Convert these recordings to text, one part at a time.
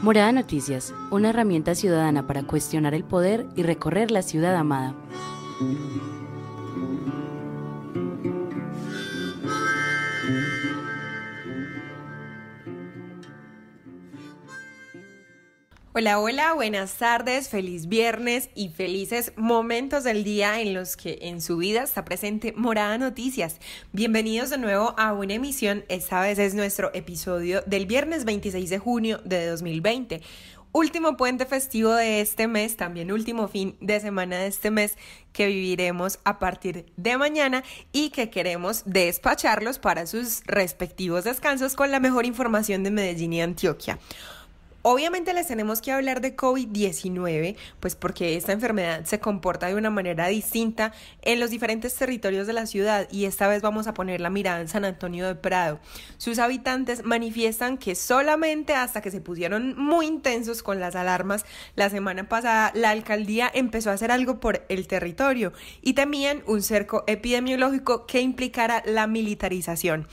Morada Noticias, una herramienta ciudadana para cuestionar el poder y recorrer la ciudad amada. Hola, hola, buenas tardes, feliz viernes y felices momentos del día en los que en su vida está presente Morada Noticias. Bienvenidos de nuevo a una emisión, esta vez es nuestro episodio del viernes 26 de junio de 2020. Último puente festivo de este mes, también último fin de semana de este mes que viviremos a partir de mañana y que queremos despacharlos para sus respectivos descansos con la mejor información de Medellín y Antioquia. Obviamente les tenemos que hablar de COVID-19, pues porque esta enfermedad se comporta de una manera distinta en los diferentes territorios de la ciudad y esta vez vamos a poner la mirada en San Antonio de Prado. Sus habitantes manifiestan que solamente hasta que se pusieron muy intensos con las alarmas la semana pasada, la alcaldía empezó a hacer algo por el territorio y temían un cerco epidemiológico que implicara la militarización.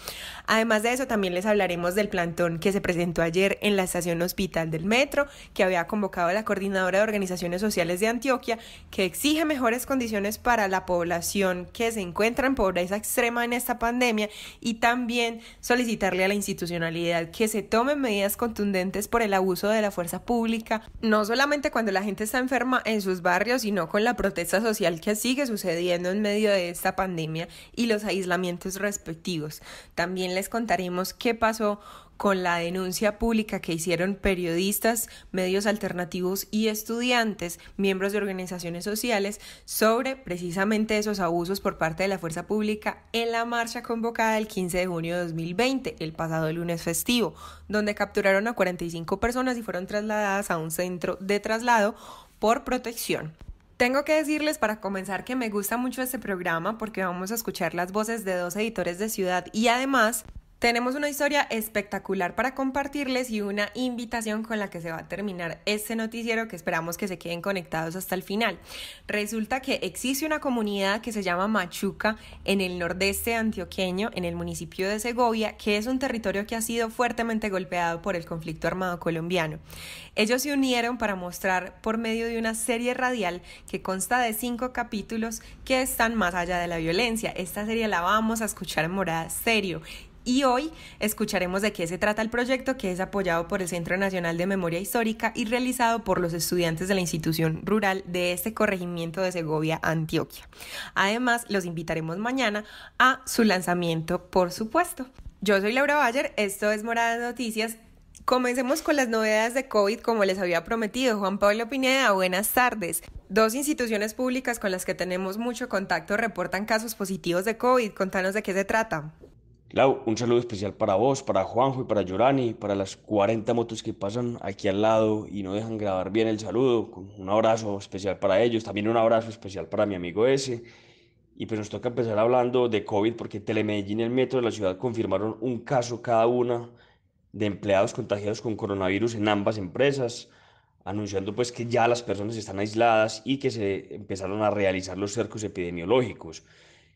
Además de eso, también les hablaremos del plantón que se presentó ayer en la estación Hospital del Metro, que había convocado a la Coordinadora de Organizaciones Sociales de Antioquia, que exige mejores condiciones para la población que se encuentra en pobreza extrema en esta pandemia y también solicitarle a la institucionalidad que se tomen medidas contundentes por el abuso de la fuerza pública, no solamente cuando la gente está enferma en sus barrios, sino con la protesta social que sigue sucediendo en medio de esta pandemia y los aislamientos respectivos. También les contaremos qué pasó con la denuncia pública que hicieron periodistas, medios alternativos y estudiantes, miembros de organizaciones sociales, sobre precisamente esos abusos por parte de la fuerza pública en la marcha convocada el 15 de junio de 2020, el pasado lunes festivo, donde capturaron a 45 personas y fueron trasladadas a un centro de traslado por protección. Tengo que decirles para comenzar que me gusta mucho este programa porque vamos a escuchar las voces de 2 editores de Ciudad y además tenemos una historia espectacular para compartirles y una invitación con la que se va a terminar este noticiero que esperamos que se queden conectados hasta el final. Resulta que existe una comunidad que se llama Machuca en el nordeste antioqueño, en el municipio de Segovia, que es un territorio que ha sido fuertemente golpeado por el conflicto armado colombiano. Ellos se unieron para mostrar por medio de una serie radial que consta de 5 capítulos que están más allá de la violencia. Esta serie la vamos a escuchar en Morada Stereo. Y hoy escucharemos de qué se trata el proyecto, que es apoyado por el Centro Nacional de Memoria Histórica y realizado por los estudiantes de la institución rural de este corregimiento de Segovia, Antioquia. Además, los invitaremos mañana a su lanzamiento, por supuesto. Yo soy Laura Bayer, esto es Morada Noticias. Comencemos con las novedades de COVID, como les había prometido. Juan Pablo Pineda, buenas tardes. 2 instituciones públicas con las que tenemos mucho contacto reportan casos positivos de COVID. Contanos de qué se trata. Lau, un saludo especial para vos, para Juanjo y para Yorani, para las 40 motos que pasan aquí al lado y no dejan grabar bien el saludo. Un abrazo especial para ellos, también un abrazo especial para mi amigo ese. Y pues nos toca empezar hablando de COVID porque Telemedellín y el Metro de la ciudad confirmaron un caso cada una de empleados contagiados con coronavirus en ambas empresas, anunciando pues que ya las personas están aisladas y que se empezaron a realizar los cercos epidemiológicos.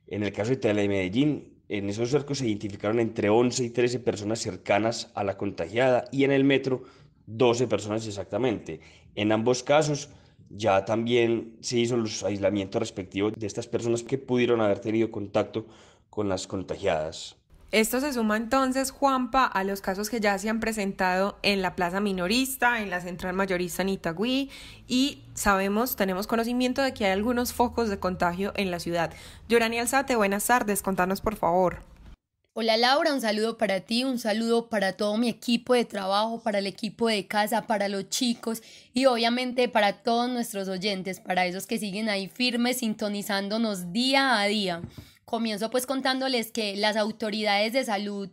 En el caso de Telemedellín, en esos cercos se identificaron entre 11 y 13 personas cercanas a la contagiada y en el metro 12 personas exactamente. En ambos casos ya también se hizo los aislamientos respectivos de estas personas que pudieron haber tenido contacto con las contagiadas. Esto se suma entonces, Juanpa, a los casos que ya se han presentado en la plaza minorista, en la central mayorista en Itagüí y tenemos conocimiento de que hay algunos focos de contagio en la ciudad. Yorani Alzate, buenas tardes, contanos por favor. Hola Laura, un saludo para ti, un saludo para todo mi equipo de trabajo, para el equipo de casa, para los chicos y obviamente para todos nuestros oyentes, para esos que siguen ahí firmes, sintonizándonos día a día. Comienzo pues contándoles que las autoridades de salud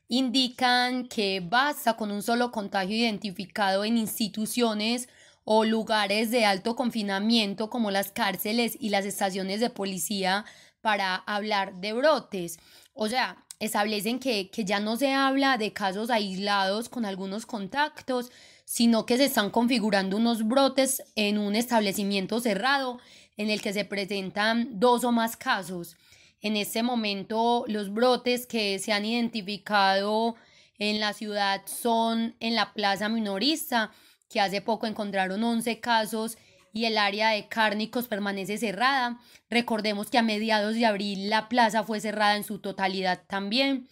indican que basta con un solo contagio identificado en instituciones o lugares de alto confinamiento como las cárceles y las estaciones de policía para hablar de brotes. O sea, establecen que ya no se habla de casos aislados con algunos contactos, sino que se están configurando unos brotes en un establecimiento cerrado en el que se presentan 2 o más casos. En este momento, los brotes que se han identificado en la ciudad son en la plaza minorista, que hace poco encontraron 11 casos y el área de Cárnicos permanece cerrada. Recordemos que a mediados de abril la plaza fue cerrada en su totalidad también.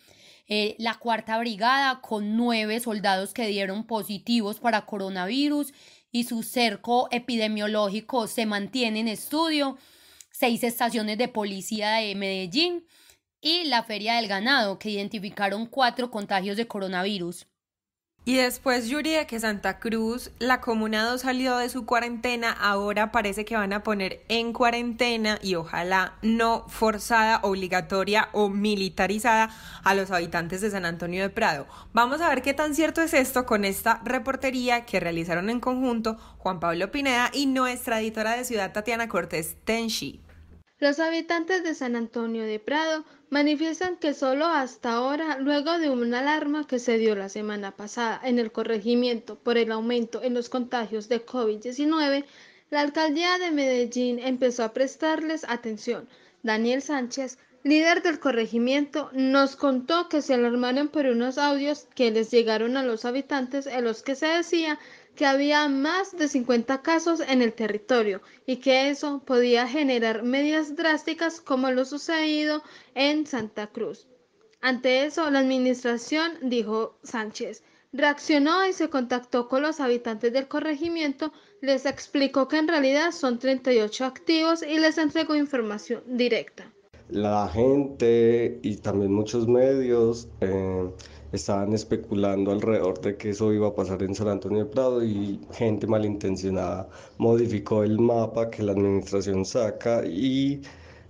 La cuarta brigada con 9 soldados que dieron positivos para coronavirus y su cerco epidemiológico se mantiene en estudio. 6 estaciones de policía de Medellín y la Feria del Ganado, que identificaron 4 contagios de coronavirus. Y después, Yuri, de que Santa Cruz, la Comuna 2 salió de su cuarentena, ahora parece que van a poner en cuarentena y ojalá no forzada, obligatoria o militarizada a los habitantes de San Antonio de Prado. Vamos a ver qué tan cierto es esto con esta reportería que realizaron en conjunto Juan Pablo Pineda y nuestra editora de Ciudad, Tatiana Cortés Tenshi. Los habitantes de San Antonio de Prado manifiestan que solo hasta ahora, luego de una alarma que se dio la semana pasada en el corregimiento por el aumento en los contagios de COVID-19, la alcaldía de Medellín empezó a prestarles atención. Daniel Sánchez, líder del corregimiento, nos contó que se alarmaron por unos audios que les llegaron a los habitantes en los que se decía que había más de 50 casos en el territorio y que eso podía generar medidas drásticas como lo sucedido en Santa Cruz. Ante eso, la administración, dijo Sánchez, reaccionó y se contactó con los habitantes del corregimiento, les explicó que en realidad son 38 activos y les entregó información directa. La gente y también muchos medios estaban especulando alrededor de que eso iba a pasar en San Antonio de Prado y gente malintencionada modificó el mapa que la administración saca y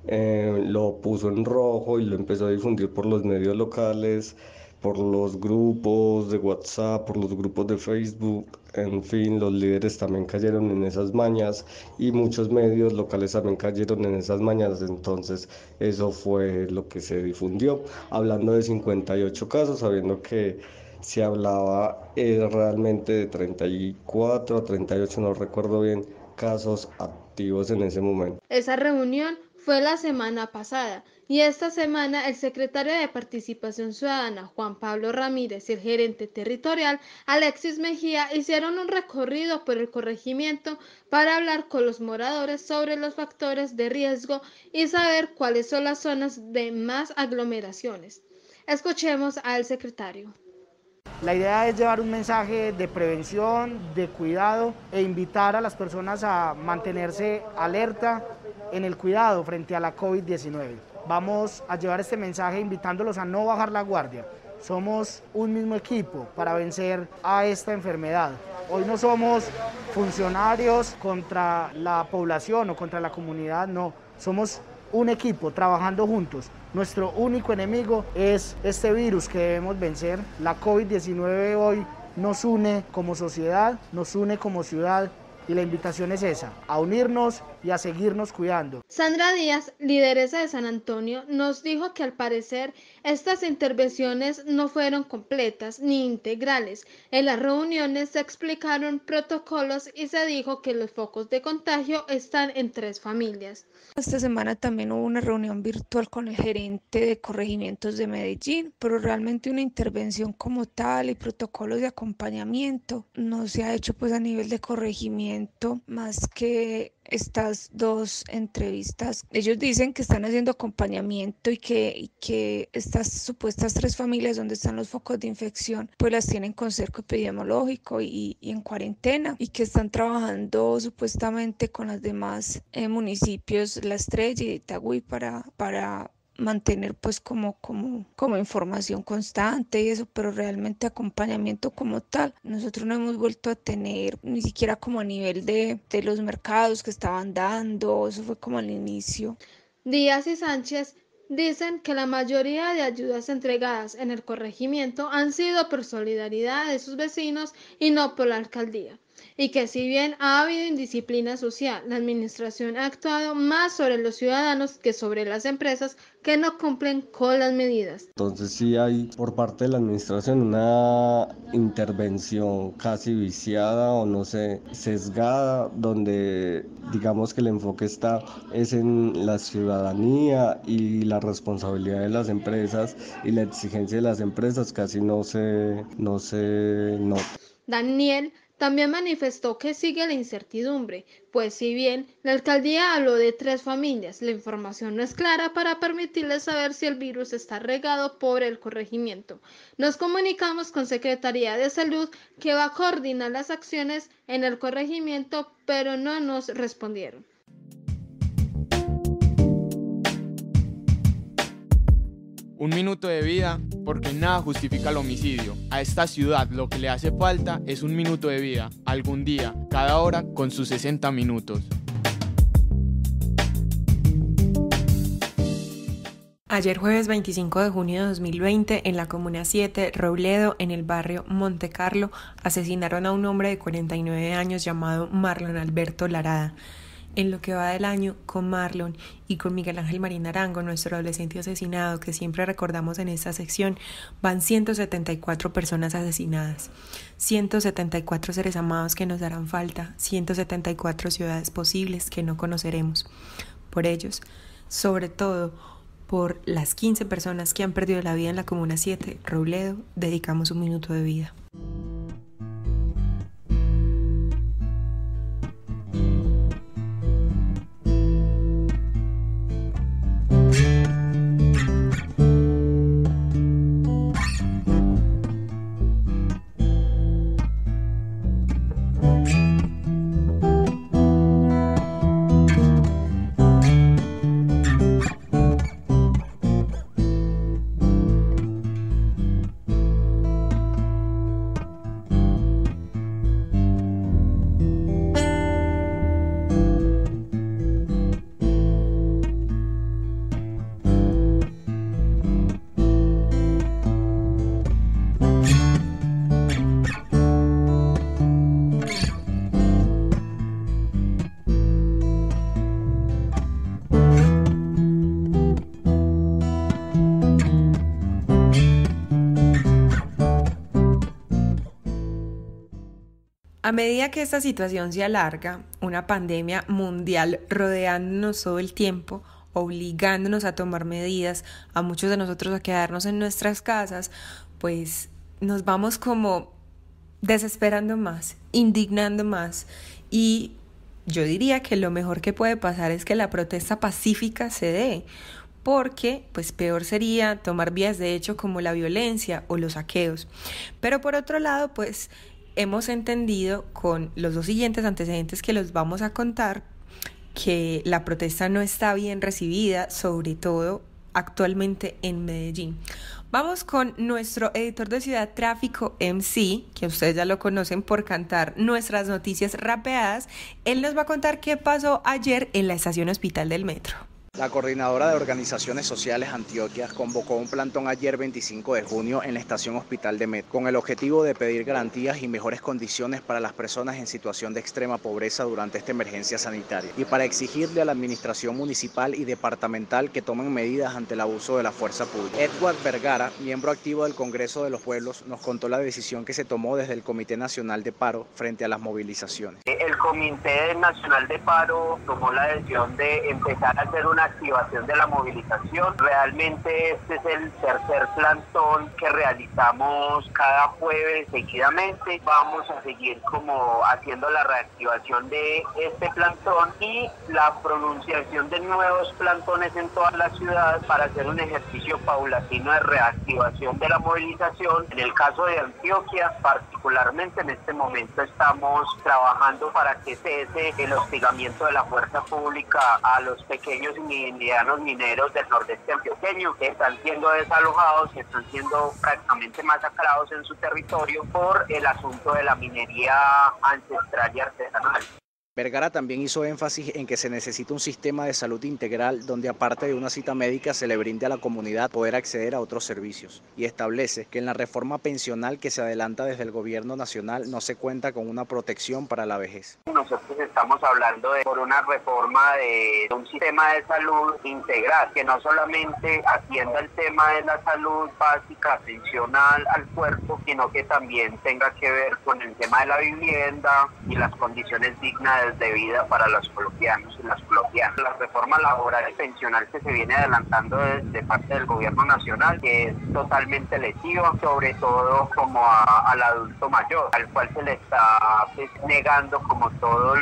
lo puso en rojo y lo empezó a difundir por los medios locales, por los grupos de WhatsApp, por los grupos de Facebook. En fin, los líderes también cayeron en esas mañas y muchos medios locales también cayeron en esas mañas, entonces eso fue lo que se difundió, hablando de 58 casos, sabiendo que se hablaba realmente de 34 a 38, no recuerdo bien, casos activos en ese momento. Esa reunión fue la semana pasada y esta semana el secretario de Participación Ciudadana Juan Pablo Ramírez y el gerente territorial Alexis Mejía hicieron un recorrido por el corregimiento para hablar con los moradores sobre los factores de riesgo y saber cuáles son las zonas de más aglomeraciones. Escuchemos al secretario. La idea es llevar un mensaje de prevención, de cuidado e invitar a las personas a mantenerse alerta en el cuidado frente a la COVID-19. Vamos a llevar este mensaje invitándolos a no bajar la guardia. Somos un mismo equipo para vencer a esta enfermedad. Hoy no somos funcionarios contra la población o contra la comunidad, no. Somos un equipo trabajando juntos. Nuestro único enemigo es este virus que debemos vencer. La COVID-19 hoy nos une como sociedad, nos une como ciudad y la invitación es esa, a unirnos y a seguirnos cuidando. Sandra Díaz, lideresa de San Antonio, nos dijo que al parecer estas intervenciones no fueron completas ni integrales. En las reuniones se explicaron protocolos y se dijo que los focos de contagio están en 3 familias. Esta semana también hubo una reunión virtual con el gerente de corregimientos de Medellín, pero realmente una intervención como tal y protocolos de acompañamiento no se ha hecho pues a nivel de corregimiento más que estas 2 entrevistas. Ellos dicen que están haciendo acompañamiento y que estas supuestas 3 familias donde están los focos de infección pues las tienen con cerco epidemiológico y en cuarentena y que están trabajando supuestamente con las demás municipios, La Estrella y Itagüí para mantener pues como información constante y eso, pero realmente acompañamiento como tal nosotros no hemos vuelto a tener, ni siquiera como a nivel de los mercados que estaban dando, eso fue como al inicio. Díaz y Sánchez dicen que la mayoría de ayudas entregadas en el corregimiento han sido por solidaridad de sus vecinos y no por la alcaldía. Y que si bien ha habido indisciplina social, la administración ha actuado más sobre los ciudadanos que sobre las empresas que no cumplen con las medidas. Entonces sí hay por parte de la administración una intervención casi viciada o no sé, sesgada, donde digamos que el enfoque es en la ciudadanía y la responsabilidad de las empresas y la exigencia de las empresas casi no se nota. Daniel También manifestó que sigue la incertidumbre, pues si bien la alcaldía habló de 3 familias, la información no es clara para permitirles saber si el virus está regado por el corregimiento. Nos comunicamos con Secretaría de Salud, que va a coordinar las acciones en el corregimiento, pero no nos respondieron. Un minuto de vida, porque nada justifica el homicidio. A esta ciudad lo que le hace falta es un minuto de vida, algún día, cada hora, con sus 60 minutos. Ayer jueves 25 de junio de 2020, en la Comuna 7, Robledo, en el barrio Monte Carlo, asesinaron a un hombre de 49 años llamado Marlon Alberto Larada. En lo que va del año, con Marlon y con Miguel Ángel Marín Arango, nuestro adolescente asesinado, que siempre recordamos en esta sección, van 174 personas asesinadas, 174 seres amados que nos darán falta, 174 ciudades posibles que no conoceremos. Por ellos, sobre todo por las 15 personas que han perdido la vida en la Comuna 7, Robledo, dedicamos un minuto de vida. A medida que esta situación se alarga, una pandemia mundial rodeándonos todo el tiempo, obligándonos a tomar medidas, a muchos de nosotros a quedarnos en nuestras casas, pues nos vamos como desesperando más, indignando más, y yo diría que lo mejor que puede pasar es que la protesta pacífica se dé, porque pues peor sería tomar vías de hecho como la violencia o los saqueos. Pero por otro lado, pues hemos entendido con los dos siguientes antecedentes que los vamos a contar que la protesta no está bien recibida, sobre todo actualmente en Medellín. Vamos con nuestro editor de Ciudad Tráfico, MC, que ustedes ya lo conocen por cantar nuestras noticias rapeadas. Él nos va a contar qué pasó ayer en la estación Hospital del Metro. La Coordinadora de Organizaciones Sociales Antioquia convocó un plantón ayer 25 de junio en la estación Hospital de Metro con el objetivo de pedir garantías y mejores condiciones para las personas en situación de extrema pobreza durante esta emergencia sanitaria y para exigirle a la administración municipal y departamental que tomen medidas ante el abuso de la fuerza pública. Edward Vergara, miembro activo del Congreso de los Pueblos, nos contó la decisión que se tomó desde el Comité Nacional de Paro frente a las movilizaciones. El Comité Nacional de Paro tomó la decisión de empezar a hacer una activación de la movilización. Realmente este es el tercer plantón que realizamos cada jueves seguidamente. Vamos a seguir como haciendo la reactivación de este plantón y la pronunciación de nuevos plantones en toda la ciudad para hacer un ejercicio paulatino de reactivación de la movilización. En el caso de Antioquia, particularmente en este momento estamos trabajando para que cese el hostigamiento de la fuerza pública a los pequeños y medianos mineros del nordeste antioqueño que están siendo desalojados, que están siendo prácticamente masacrados en su territorio por el asunto de la minería ancestral y artesanal. Vergara también hizo énfasis en que se necesita un sistema de salud integral donde aparte de una cita médica se le brinde a la comunidad poder acceder a otros servicios y establece que en la reforma pensional que se adelanta desde el gobierno nacional no se cuenta con una protección para la vejez. Nosotros estamos hablando por una reforma de un sistema de salud integral que no solamente atienda el tema de la salud básica, pensional al cuerpo, sino que también tenga que ver con el tema de la vivienda y las condiciones dignas calidades de vida para los colombianos y las colombianas. La reforma laboral y pensional que se viene adelantando de parte del gobierno nacional, que es totalmente lesiva, sobre todo como al adulto mayor, al cual se le está negando como todo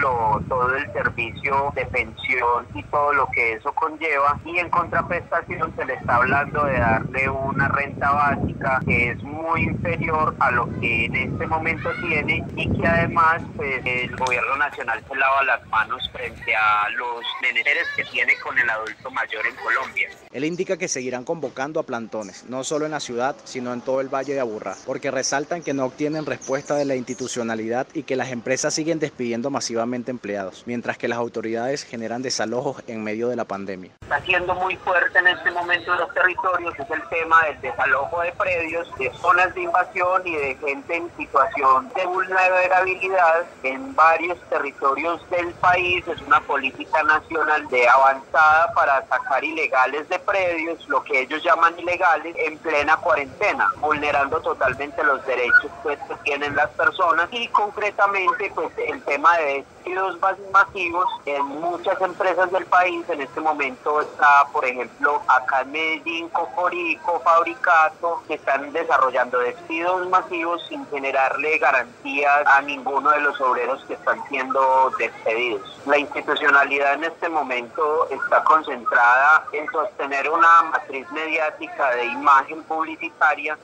el servicio de pensión y todo lo que eso conlleva, y en contraprestación se le está hablando de darle una renta básica que es muy inferior a lo que en este momento tiene, y que además pues, el gobierno nacional se lava las manos frente a los menesteres que tiene con el adulto mayor en Colombia. Él indica que seguirán convocando a plantones, no solo en la ciudad, sino en todo el Valle de Aburrá, porque resaltan que no obtienen respuesta de la institucionalidad y que las empresas siguen despidiendo masivamente empleados, mientras que las autoridades generan desalojos en medio de la pandemia. Está siendo muy fuerte en este momento en los territorios, es el tema del desalojo de predios, de zonas de invasión y de gente en situación de vulnerabilidad en varios territorios del país. Es una política nacional de avanzada para sacar ilegales de predios, lo que ellos llaman ilegales, en plena cuarentena, vulnerando totalmente los derechos pues, que tienen las personas, y concretamente pues el tema de despidos masivos en muchas empresas del país. En este momento está, por ejemplo, acá en Medellín, Cocorico, Fabricato, que están desarrollando despidos masivos sin generarle garantías a ninguno de los obreros que están siendo despedidos. La institucionalidad en este momento está concentrada en sostener una matriz mediática de imagen publicitaria.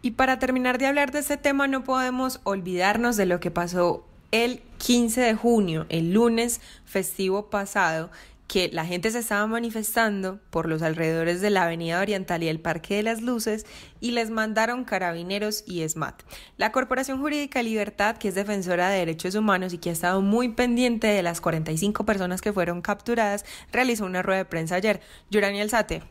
Y para terminar de hablar de este tema, no podemos olvidarnos de lo que pasó el 15 de junio, el lunes festivo pasado, que la gente se estaba manifestando por los alrededores de la Avenida Oriental y el Parque de las Luces, y les mandaron carabineros y SMAT. La Corporación Jurídica Libertad, que es defensora de derechos humanos y que ha estado muy pendiente de las 45 personas que fueron capturadas, realizó una rueda de prensa ayer. Yurani Alzate.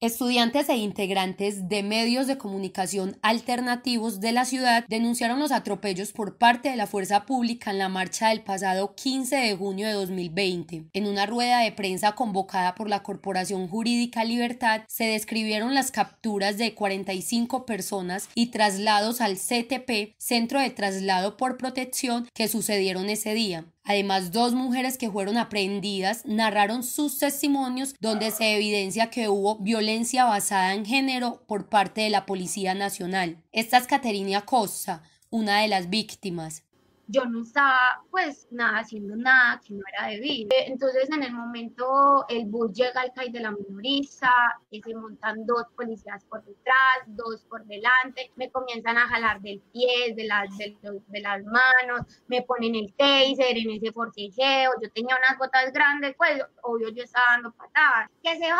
Estudiantes e integrantes de medios de comunicación alternativos de la ciudad denunciaron los atropellos por parte de la fuerza pública en la marcha del pasado 15 de junio de 2020. En una rueda de prensa convocada por la Corporación Jurídica Libertad, se describieron las capturas de 45 personas y traslados al CTP, Centro de Traslado por Protección, que sucedieron ese día. Además, 2 mujeres que fueron aprehendidas narraron sus testimonios donde se evidencia que hubo violencia basada en género por parte de la Policía Nacional. Esta es Caterina Costa, una de las víctimas. Yo no estaba pues nada haciendo nada que no era debido. Entonces en el momento el bus llega al CAI de la Minoriza, se montan 2 policías por detrás, 2 por delante, me comienzan a jalar del pie, de las manos, me ponen el taser en ese forcejeo. Yo tenía unas botas grandes, pues obvio yo estaba dando patadas, que se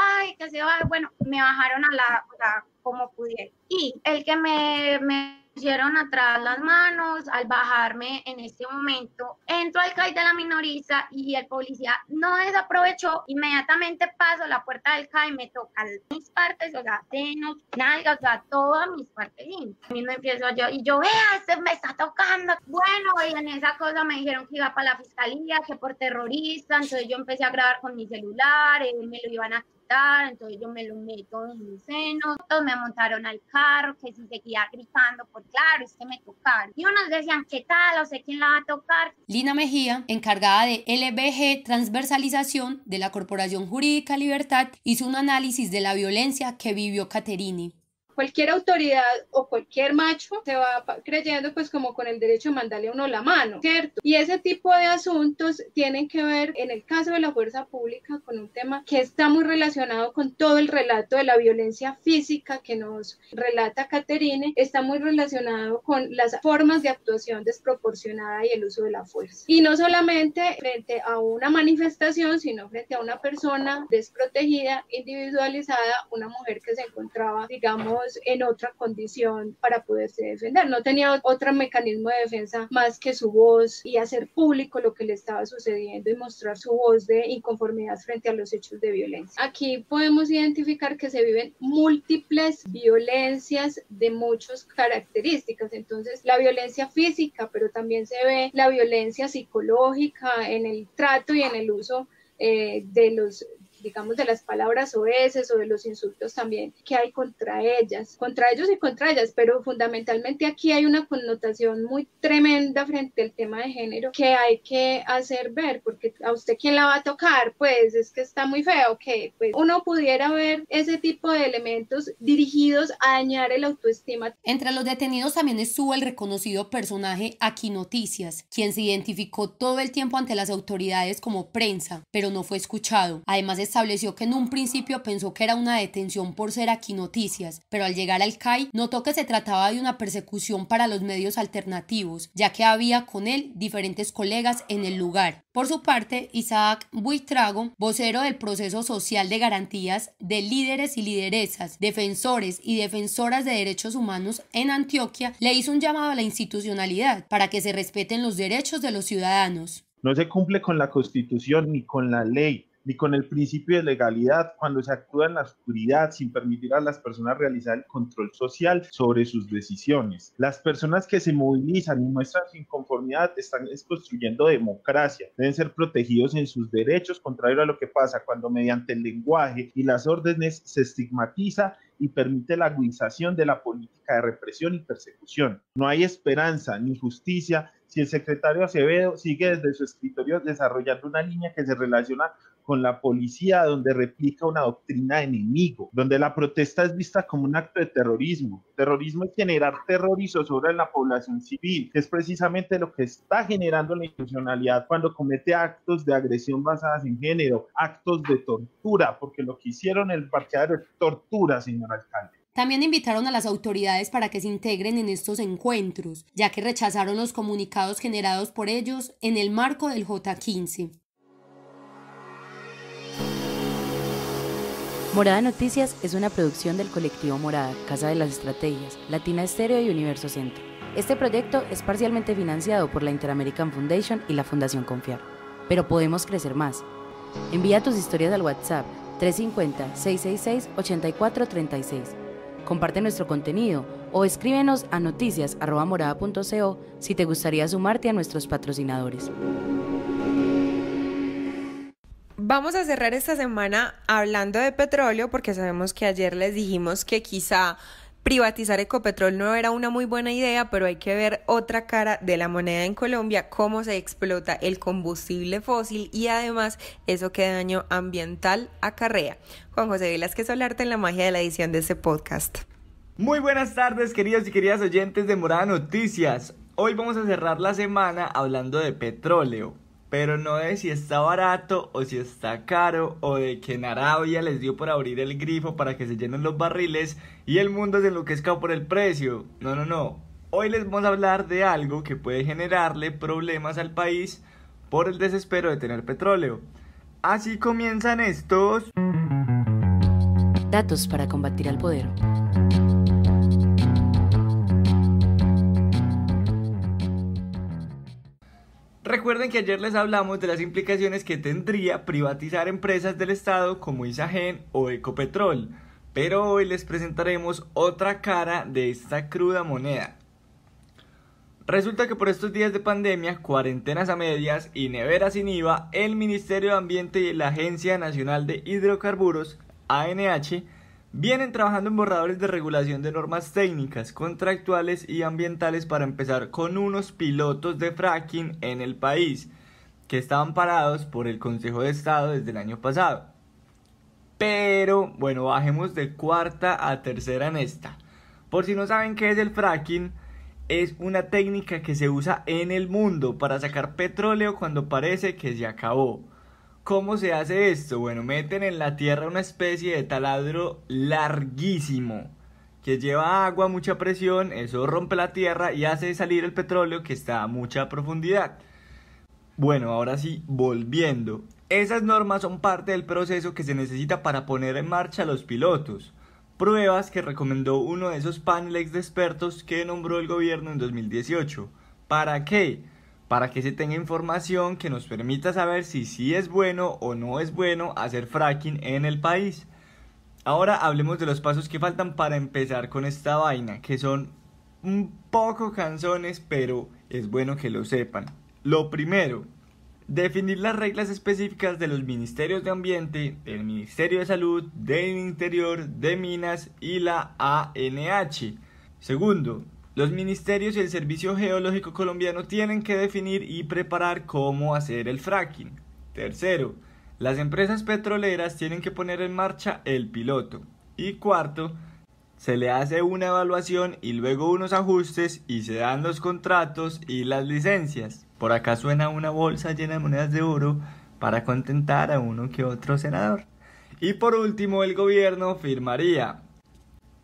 baje, bueno, me bajaron como pudiera. Y el que me pusieron atrás las manos, al bajarme en este momento, entro al CAI de la Minoriza y el policía no desaprovechó, inmediatamente paso la puerta del CAI, me toca mis partes, o sea, senos, nalgas, o sea, todas mis partes íntimas. A mí me empiezo y yo, vea, me está tocando. Bueno, y en esa cosa me dijeron que iba para la fiscalía, que por terrorista, entonces yo empecé a grabar con mi celular, me lo iban a quitar, entonces yo me lo meto en mis senos, todos me montaron al carro, que si seguía gritando, pues claro, es que me tocaron. Y unos decían, ¿qué tal? O sé quién la va a tocar. Lina Mejía, encargada de LBG Transversalización de la Corporación Jurídica Libertad, hizo un análisis de la violencia que vivió Caterini. Cualquier autoridad o cualquier macho se va creyendo pues como con el derecho de mandarle a uno la mano, ¿cierto? Y ese tipo de asuntos tienen que ver, en el caso de la fuerza pública, con un tema que está muy relacionado con todo el relato de la violencia física que nos relata Caterine, está muy relacionado con las formas de actuación desproporcionada y el uso de la fuerza. Y no solamente frente a una manifestación, sino frente a una persona desprotegida, individualizada, una mujer que se encontraba, digamos, en otra condición para poderse defender. No tenía otro mecanismo de defensa más que su voz y hacer público lo que le estaba sucediendo y mostrar su voz de inconformidad frente a los hechos de violencia. Aquí podemos identificar que se viven múltiples violencias de muchas características. Entonces, la violencia física, pero también se ve la violencia psicológica en el trato y en el uso digamos, de las palabras soeces o de los insultos también que hay contra ellas, contra ellos y contra ellas, pero fundamentalmente aquí hay una connotación muy tremenda frente al tema de género que hay que hacer ver, porque a usted quién la va a tocar, pues es que está muy feo, que pues uno pudiera ver ese tipo de elementos dirigidos a dañar el autoestima. Entre los detenidos también estuvo el reconocido personaje Aquí Noticias, quien se identificó todo el tiempo ante las autoridades como prensa, pero no fue escuchado. Además estableció que en un principio pensó que era una detención por ser Aquí Noticias, pero al llegar al CAI notó que se trataba de una persecución para los medios alternativos, ya que había con él diferentes colegas en el lugar. Por su parte, Isaac Buitrago, vocero del proceso social de garantías de líderes y lideresas, defensores y defensoras de derechos humanos en Antioquia, le hizo un llamado a la institucionalidad para que se respeten los derechos de los ciudadanos. No se cumple con la Constitución ni con la ley, ni con el principio de legalidad cuando se actúa en la oscuridad sin permitir a las personas realizar el control social sobre sus decisiones. Las personas que se movilizan y muestran su inconformidad están construyendo democracia, deben ser protegidos en sus derechos, contrario a lo que pasa cuando mediante el lenguaje y las órdenes se estigmatiza y permite la agudización de la política de represión y persecución. No hay esperanza ni justicia si el secretario Acevedo sigue desde su escritorio desarrollando una línea que se relaciona con la policía, donde replica una doctrina enemigo, donde la protesta es vista como un acto de terrorismo. Terrorismo es generar terror y zozobra en la población civil, que es precisamente lo que está generando la institucionalidad cuando comete actos de agresión basadas en género, actos de tortura, porque lo que hicieron en el parqueadero es tortura, señor alcalde. También invitaron a las autoridades para que se integren en estos encuentros, ya que rechazaron los comunicados generados por ellos en el marco del J15. Morada Noticias es una producción del colectivo Morada, Casa de las Estrategias, Latina Estéreo y Universo Centro. Este proyecto es parcialmente financiado por la Inter-American Foundation y la Fundación Confiar. Pero podemos crecer más. Envía tus historias al WhatsApp 350-666-8436. Comparte nuestro contenido o escríbenos a noticias@morada.co si te gustaría sumarte a nuestros patrocinadores. Vamos a cerrar esta semana hablando de petróleo porque sabemos que ayer les dijimos que quizá privatizar Ecopetrol no era una muy buena idea, pero hay que ver otra cara de la moneda en Colombia, cómo se explota el combustible fósil y además eso qué daño ambiental acarrea. Juan José Velázquez Solarte en la magia de la edición de este podcast. Muy buenas tardes, queridos y queridas oyentes de Morada Noticias. Hoy vamos a cerrar la semana hablando de petróleo, pero no de si está barato o si está caro, o de que en Arabia les dio por abrir el grifo para que se llenen los barriles y el mundo se enloquezca por el precio. No. Hoy les vamos a hablar de algo que puede generarle problemas al país por el desespero de tener petróleo. Así comienzan estos datos para combatir al poder. Recuerden que ayer les hablamos de las implicaciones que tendría privatizar empresas del Estado como Isagen o Ecopetrol, pero hoy les presentaremos otra cara de esta cruda moneda. Resulta que por estos días de pandemia, cuarentenas a medias y neveras sin IVA, el Ministerio de Ambiente y la Agencia Nacional de Hidrocarburos, ANH, vienen trabajando en borradores de regulación de normas técnicas, contractuales y ambientales para empezar con unos pilotos de fracking en el país, que estaban parados por el Consejo de Estado desde el año pasado. Pero, bueno, bajemos de cuarta a tercera en esta. Por si no saben qué es el fracking, es una técnica que se usa en el mundo para sacar petróleo cuando parece que se acabó. ¿Cómo se hace esto? Bueno, meten en la tierra una especie de taladro larguísimo que lleva agua a mucha presión, eso rompe la tierra y hace salir el petróleo que está a mucha profundidad. Bueno, ahora sí, volviendo. Esas normas son parte del proceso que se necesita para poner en marcha los pilotos. Pruebas que recomendó uno de esos paneles de expertos que nombró el gobierno en 2018. ¿Para qué? Para que se tenga información que nos permita saber si sí es bueno o no es bueno hacer fracking en el país. Ahora hablemos de los pasos que faltan para empezar con esta vaina, que son un poco cansones, pero es bueno que lo sepan. Lo primero, Definir las reglas específicas de los ministerios de Ambiente, del Ministerio de Salud, del Interior, de Minas y la ANH. Segundo, los ministerios y el Servicio Geológico Colombiano tienen que definir y preparar cómo hacer el fracking. Tercero, las empresas petroleras tienen que poner en marcha el piloto. Y cuarto, se le hace una evaluación y luego unos ajustes y se dan los contratos y las licencias. Por acá suena una bolsa llena de monedas de oro para contentar a uno que otro senador. Y por último, el gobierno firmaría.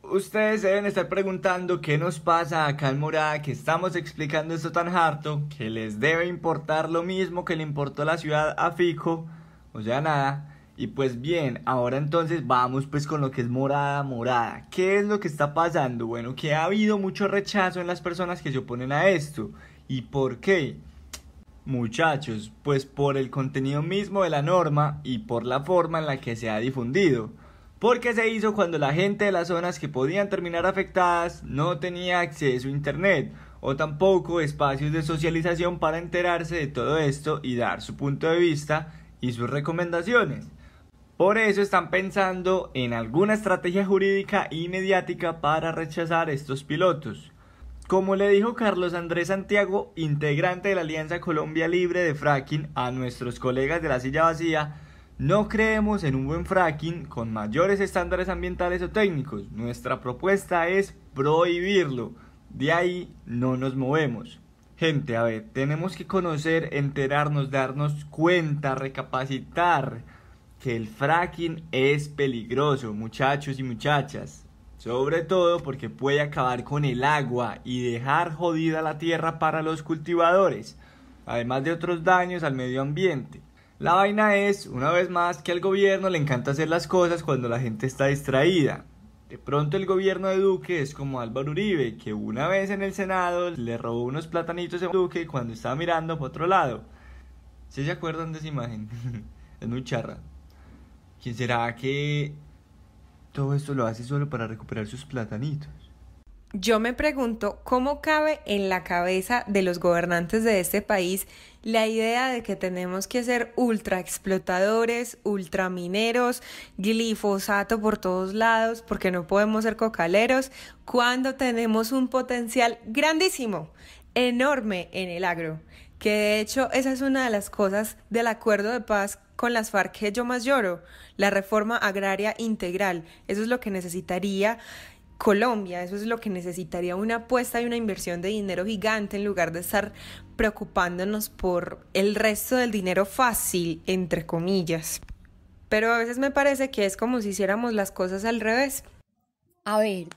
Ustedes deben estar preguntando qué nos pasa acá en Morada, que estamos explicando esto tan harto, que les debe importar lo mismo que le importó la ciudad a Fico, o sea, nada. Y pues bien, ahora entonces vamos pues con lo que es Morada. ¿Qué es lo que está pasando? Bueno, que ha habido mucho rechazo en las personas que se oponen a esto. ¿Y por qué? Muchachos, pues por el contenido mismo de la norma y por la forma en la que se ha difundido. Porque se hizo cuando la gente de las zonas que podían terminar afectadas no tenía acceso a internet o tampoco espacios de socialización para enterarse de todo esto y dar su punto de vista y sus recomendaciones. Por eso están pensando en alguna estrategia jurídica y mediática para rechazar estos pilotos. Como le dijo Carlos Andrés Santiago, integrante de la Alianza Colombia Libre de Fracking, a nuestros colegas de la silla vacía, no creemos en un buen fracking con mayores estándares ambientales o técnicos. Nuestra propuesta es prohibirlo. De ahí no nos movemos. Gente, a ver, tenemos que conocer, enterarnos, darnos cuenta, recapacitar que el fracking es peligroso, muchachos y muchachas. Sobre todo porque puede acabar con el agua y dejar jodida la tierra para los cultivadores, además de otros daños al medio ambiente. La vaina es, una vez más, que al gobierno le encanta hacer las cosas cuando la gente está distraída. De pronto el gobierno de Duque es como Álvaro Uribe, que una vez en el Senado le robó unos platanitos a Duque cuando estaba mirando por otro lado. ¿Sí se acuerdan de esa imagen? Es muy charra. ¿Quién será que todo esto lo hace solo para recuperar sus platanitos? Yo me pregunto cómo cabe en la cabeza de los gobernantes de este país la idea de que tenemos que ser ultra explotadores, ultra mineros, glifosato por todos lados, porque no podemos ser cocaleros, cuando tenemos un potencial grandísimo, enorme en el agro. Que de hecho esa es una de las cosas del acuerdo de paz con las FARC que yo más lloro, la reforma agraria integral. Eso es lo que necesitaría Colombia, eso es lo que necesitaría, una apuesta y una inversión de dinero gigante en lugar de estar preocupándonos por el resto del dinero fácil, entre comillas. Pero a veces me parece que es como si hiciéramos las cosas al revés. A ver,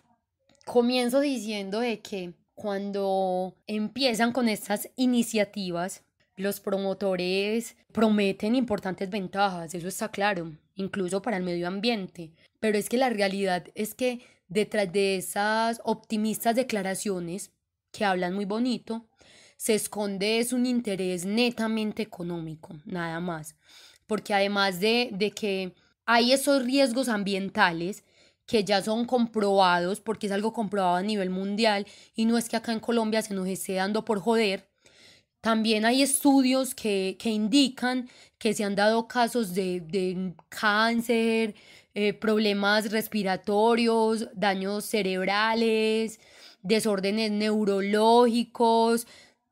comienzo diciendo de que cuando empiezan con estas iniciativas, los promotores prometen importantes ventajas, eso está claro, incluso para el medio ambiente. Pero es que la realidad es que detrás de esas optimistas declaraciones que hablan muy bonito, se esconde es un interés netamente económico, nada más. Porque además de que hay esos riesgos ambientales que ya son comprobados, porque es algo comprobado a nivel mundial y no es que acá en Colombia se nos esté dando por joder, también hay estudios que indican que se han dado casos de cáncer, problemas respiratorios, daños cerebrales, desórdenes neurológicos,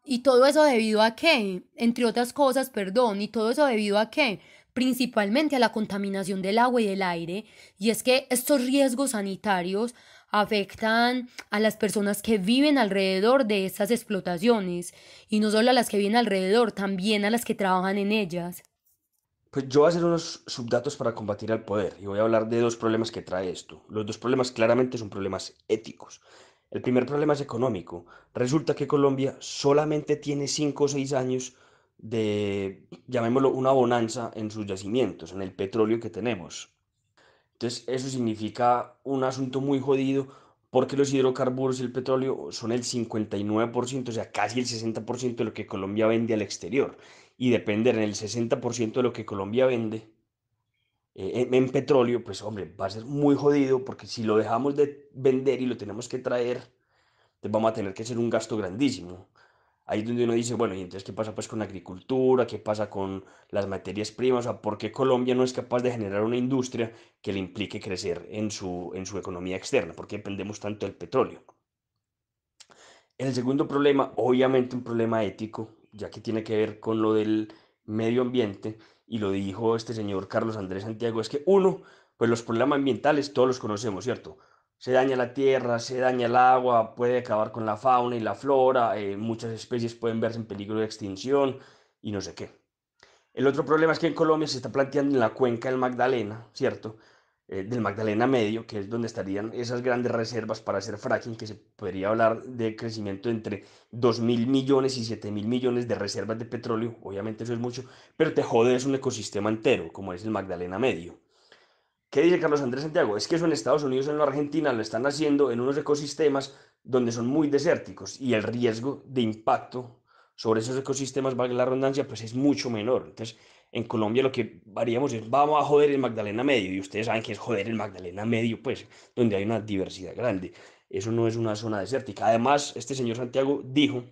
y todo eso debido a qué, entre otras cosas, y todo eso debido a qué, principalmente a la contaminación del agua y del aire, y es que estos riesgos sanitarios afectan a las personas que viven alrededor de estas explotaciones, y no solo a las que viven alrededor, también a las que trabajan en ellas. Pues yo voy a hacer unos subdatos para combatir al poder y voy a hablar de dos problemas que trae esto. Los dos problemas claramente son problemas éticos. El primer problema es económico. Resulta que Colombia solamente tiene 5 o 6 años de, llamémoslo, una bonanza en sus yacimientos, en el petróleo que tenemos. Entonces eso significa un asunto muy jodido porque los hidrocarburos y el petróleo son el 59%, o sea, casi el 60% de lo que Colombia vende al exterior. Y depender en el 60% de lo que Colombia vende en petróleo, pues hombre, va a ser muy jodido porque si lo dejamos de vender y lo tenemos que traer, pues vamos a tener que hacer un gasto grandísimo. Ahí es donde uno dice, bueno, ¿y entonces qué pasa pues con la agricultura? ¿Qué pasa con las materias primas? O sea, ¿por qué Colombia no es capaz de generar una industria que le implique crecer en su economía externa? ¿Por qué dependemos tanto del petróleo? El segundo problema, obviamente un problema ético, ya que tiene que ver con lo del medio ambiente, y lo dijo este señor Carlos Andrés Santiago, es que uno, pues los problemas ambientales todos los conocemos, ¿cierto? Se daña la tierra, se daña el agua, puede acabar con la fauna y la flora, muchas especies pueden verse en peligro de extinción y no sé qué. El otro problema es que en Colombia se está planteando en la cuenca del Magdalena, ¿cierto? Del Magdalena Medio, que es donde estarían esas grandes reservas para hacer fracking, que se podría hablar de crecimiento entre 2.000 millones y 7.000 millones de reservas de petróleo. Obviamente eso es mucho, pero te jodes un ecosistema entero, como es el Magdalena Medio. ¿Qué dice Carlos Andrés Santiago? Es que eso en Estados Unidos o en la Argentina lo están haciendo en unos ecosistemas donde son muy desérticos y el riesgo de impacto sobre esos ecosistemas, valga la redundancia, pues es mucho menor. Entonces, en Colombia lo que haríamos es, vamos a joder el Magdalena Medio, y ustedes saben que es joder el Magdalena Medio, pues, donde hay una diversidad grande. Eso no es una zona desértica. Además, este señor Santiago dijo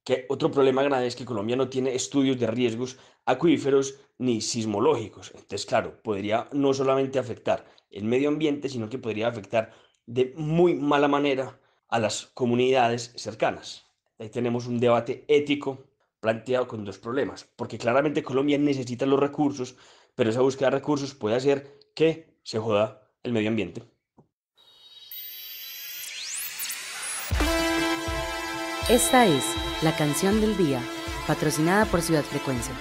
que otro problema grave es que Colombia no tiene estudios de riesgos acuíferos ni sismológicos. Entonces, claro, podría no solamente afectar el medio ambiente, sino que podría afectar de muy mala manera a las comunidades cercanas. Ahí tenemos un debate ético planteado con dos problemas, porque claramente Colombia necesita los recursos, pero esa búsqueda de recursos puede hacer que se joda el medio ambiente. Esta es la canción del día, patrocinada por Ciudad Frecuencia.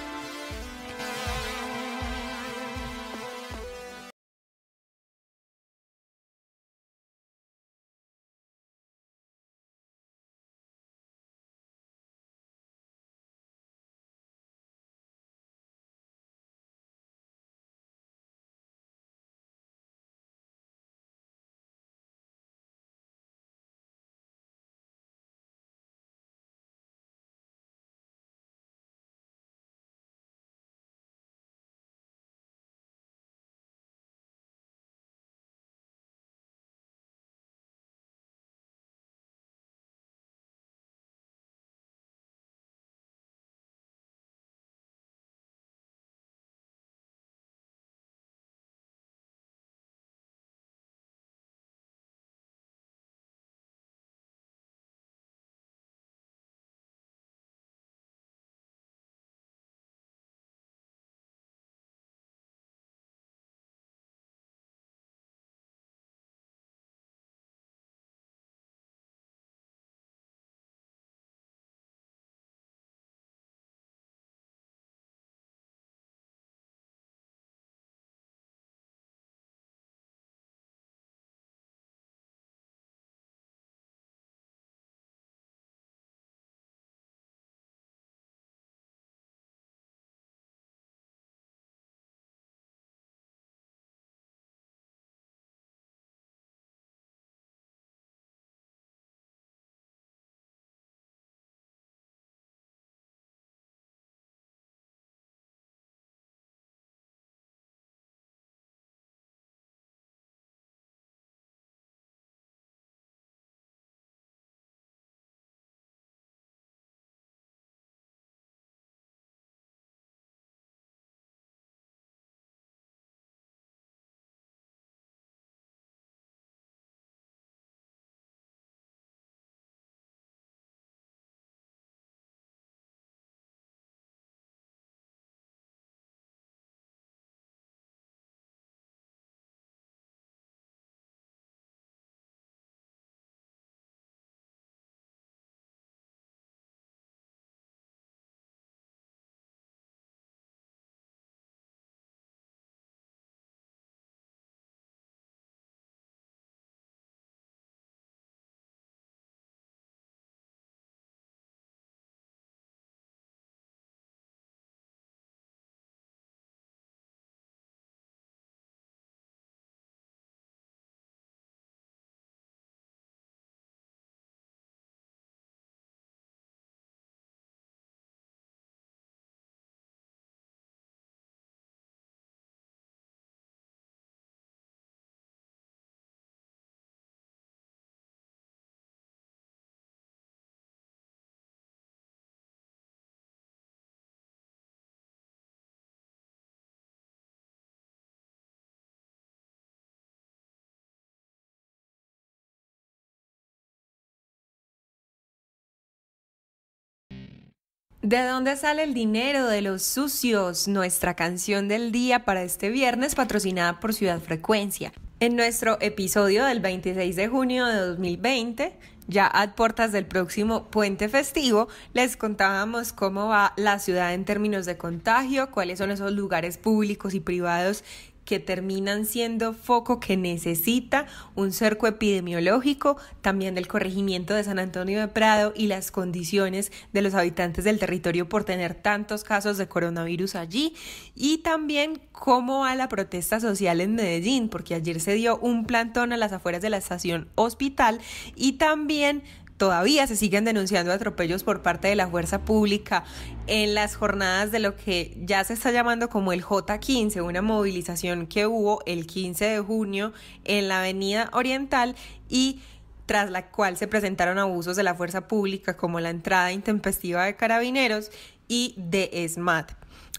¿De dónde sale el dinero de los sucios? Nuestra canción del día para este viernes, patrocinada por Ciudad Frecuencia. En nuestro episodio del 26 de junio de 2020, ya a puertas del próximo puente festivo, les contábamos cómo va la ciudad en términos de contagio, cuáles son esos lugares públicos y privados que terminan siendo foco que necesita un cerco epidemiológico, también del corregimiento de San Antonio de Prado y las condiciones de los habitantes del territorio por tener tantos casos de coronavirus allí, y también cómo va la protesta social en Medellín, porque ayer se dio un plantón a las afueras de la estación Hospital y también todavía se siguen denunciando atropellos por parte de la fuerza pública en las jornadas de lo que ya se está llamando como el J15, una movilización que hubo el 15 de junio en la Avenida Oriental y tras la cual se presentaron abusos de la fuerza pública como la entrada intempestiva de carabineros y de ESMAD.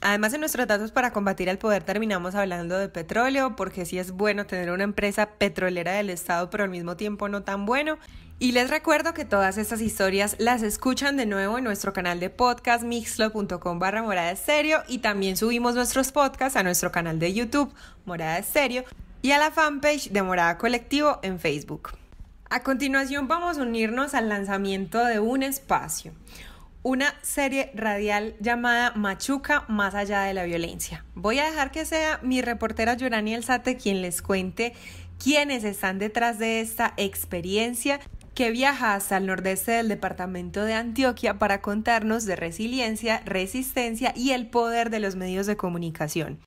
Además, en nuestros datos para combatir al poder terminamos hablando de petróleo, porque sí es bueno tener una empresa petrolera del Estado, pero al mismo tiempo no tan bueno. Y les recuerdo que todas estas historias las escuchan de nuevo en nuestro canal de podcast mixclub.com/Morada Estéreo, y también subimos nuestros podcasts a nuestro canal de YouTube Morada Estéreo y a la fanpage de Morada Colectivo en Facebook. A continuación vamos a unirnos al lanzamiento de un espacio, una serie radial llamada Machuca más allá de la violencia. Voy a dejar que sea mi reportera Yorani Alzate quien les cuente quiénes están detrás de esta experiencia que viaja hasta el nordeste del departamento de Antioquia para contarnos de resiliencia, resistencia y el poder de los medios de comunicación.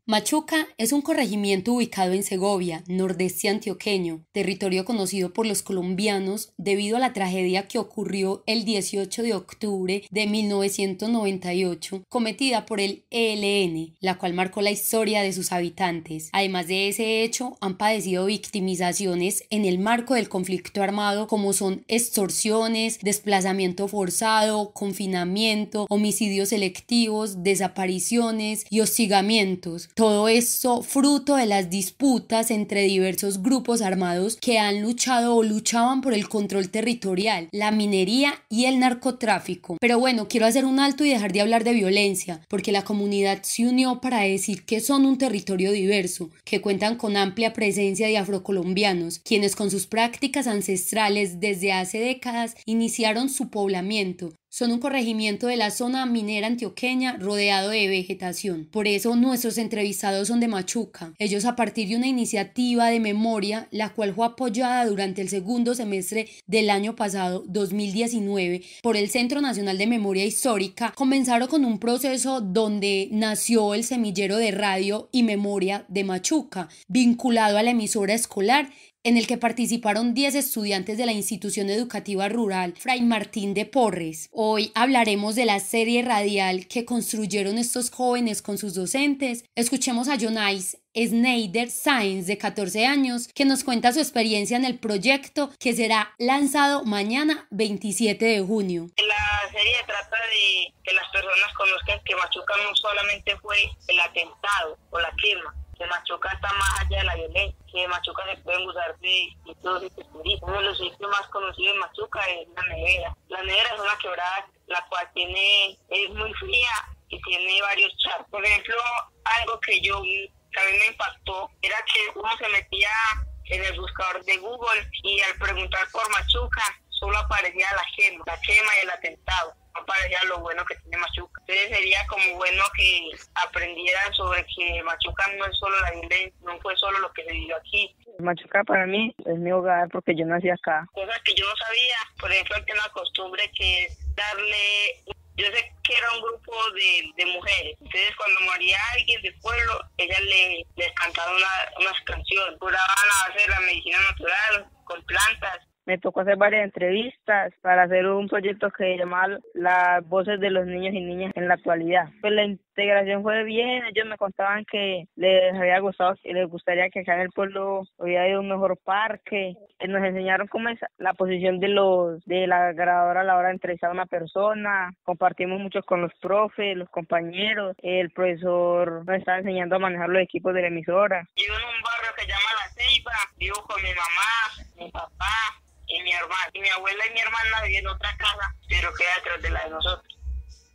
Machuca es un corregimiento ubicado en Segovia, nordeste antioqueño, territorio conocido por los colombianos debido a la tragedia que ocurrió el 18 de octubre de 1998, cometida por el ELN, la cual marcó la historia de sus habitantes. Además de ese hecho, han padecido victimizaciones en el marco del conflicto armado, como son extorsiones, desplazamiento forzado, confinamiento, homicidios selectivos, desapariciones y hostigamientos. Todo esto fruto de las disputas entre diversos grupos armados que han luchado o luchaban por el control territorial, la minería y el narcotráfico. Pero bueno, quiero hacer un alto y dejar de hablar de violencia, porque la comunidad se unió para decir que son un territorio diverso, que cuentan con amplia presencia de afrocolombianos, quienes con sus prácticas ancestrales desde hace décadas iniciaron su poblamiento. Son un corregimiento de la zona minera antioqueña rodeado de vegetación. Por eso nuestros entrevistados son de Machuca. Ellos, a partir de una iniciativa de memoria, la cual fue apoyada durante el segundo semestre del año pasado, 2019, por el Centro Nacional de Memoria Histórica, comenzaron con un proceso donde nació el semillero de radio y memoria de Machuca, vinculado a la emisora escolar, en el que participaron 10 estudiantes de la institución educativa rural Fray Martín de Porres. Hoy hablaremos de la serie radial que construyeron estos jóvenes con sus docentes. Escuchemos a Jonais Schneider Sáenz, de 14 años, que nos cuenta su experiencia en el proyecto que será lanzado mañana 27 de junio. La serie trata de que las personas conozcan que Machuca no solamente fue el atentado o la quema, que Machuca está más allá de la violencia, que Machuca se pueden usar de todos estos turistas. Uno de los sitios más conocidos de Machuca es la nevera. La nevera es una quebrada la cual es muy fría y tiene varios charcos. Por ejemplo, algo que a mí me impactó era que uno se metía en el buscador de Google y al preguntar por Machuca solo aparecía la quema y el atentado. No aparecía lo bueno que tiene Machuca. Entonces sería como bueno que aprendieran sobre que Machuca no es solo la violencia, no fue solo lo que se vivió aquí. Machuca para mí es mi hogar porque yo nací acá. Cosas que yo no sabía, por ejemplo, que una costumbre que es darle... Yo sé que era un grupo de mujeres, entonces cuando moría alguien del pueblo, ellas les cantaban unas canciones, curaban a base de la medicina natural, con plantas. Me tocó hacer varias entrevistas para hacer un proyecto que se llamaba Las Voces de los Niños y Niñas en la Actualidad. Pues la integración fue bien, ellos me contaban que les había gustado, que les gustaría que acá en el pueblo hubiera un mejor parque. Nos enseñaron cómo es la posición de la grabadora a la hora de entrevistar a una persona. Compartimos mucho con los profes, los compañeros. El profesor nos estaba enseñando a manejar los equipos de la emisora. Vivo en un barrio que se llama La Ceiba, vivo con mi mamá, mi papá y mi hermana. Y mi abuela y mi hermana viven en otra casa, pero queda detrás de la de nosotros.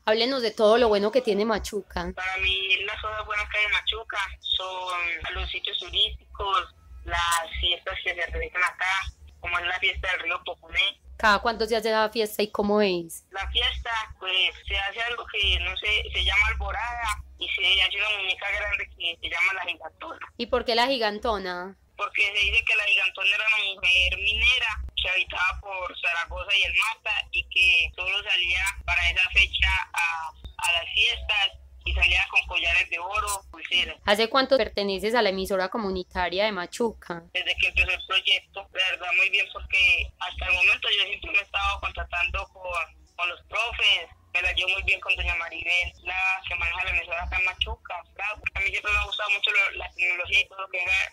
Háblenos de todo lo bueno que tiene Machuca. Para mí las cosas buenas que hay en Machuca son los sitios turísticos, las fiestas que se realizan acá, como es la fiesta del río Poconé. ¿Cada cuánto se hace la fiesta y cómo es? La fiesta, pues, se hace algo que, no sé, se llama alborada y se hace una muñeca grande que se llama la gigantona. ¿Y por qué la gigantona? Porque se dice que la gigantona era una mujer minera que habitaba por Zaragoza y el Mata y que solo salía para esa fecha a las fiestas y salía con collares de oro, pulseras. ¿Hace cuánto perteneces a la emisora comunitaria de Machuca? Desde que empezó el proyecto, de verdad muy bien, porque hasta el momento yo siempre me he estado contactando con los profes. Me la llevo muy bien con doña Maribel, la que maneja la emisora acá en Machuca. Claro, a mí siempre me ha gustado mucho la tecnología y todo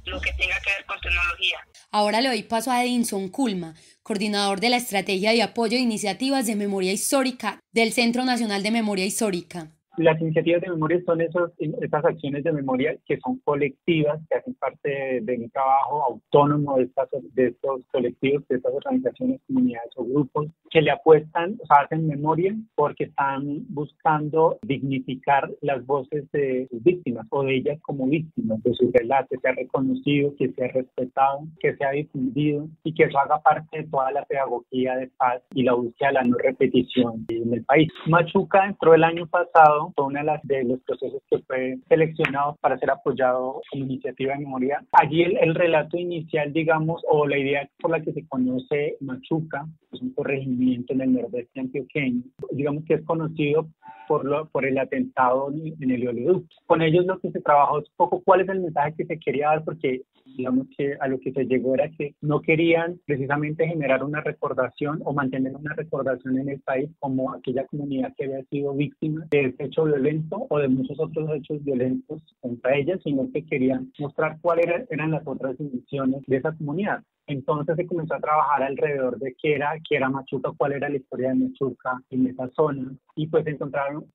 lo que tenga que ver con tecnología. Ahora le doy paso a Edinson Culma, coordinador de la Estrategia de Apoyo a Iniciativas de Memoria Histórica del Centro Nacional de Memoria Histórica. Las iniciativas de memoria son esas acciones de memoria que son colectivas, que hacen parte de un trabajo autónomo de estos colectivos, de estas organizaciones, comunidades o grupos, que le apuestan, o sea, hacen memoria porque están buscando dignificar las voces de sus víctimas o de ellas como víctimas, de su relato, que sea reconocido, que sea respetado, que sea difundido y que eso haga parte de toda la pedagogía de paz y la búsqueda de la no repetición en el país. Machuca entró el año pasado, fue uno de los procesos que fue seleccionado para ser apoyado como iniciativa de memoria. Allí el relato inicial, digamos, o la idea por la que se conoce Machuca, es un corregimiento en el nordeste antioqueño, digamos que es conocido por el atentado en el oleoducto. Con ellos lo que se trabajó es un poco cuál es el mensaje que se quería dar, porque digamos que a lo que se llegó era que no querían precisamente generar una recordación o mantener una recordación en el país como aquella comunidad que había sido víctima de ese hecho violento o de muchos otros hechos violentos contra ella, sino que querían mostrar cuáles eran las otras dimensiones de esa comunidad. Entonces se comenzó a trabajar alrededor de qué era Machuca, cuál era la historia de Machuca en esa zona. Y pues se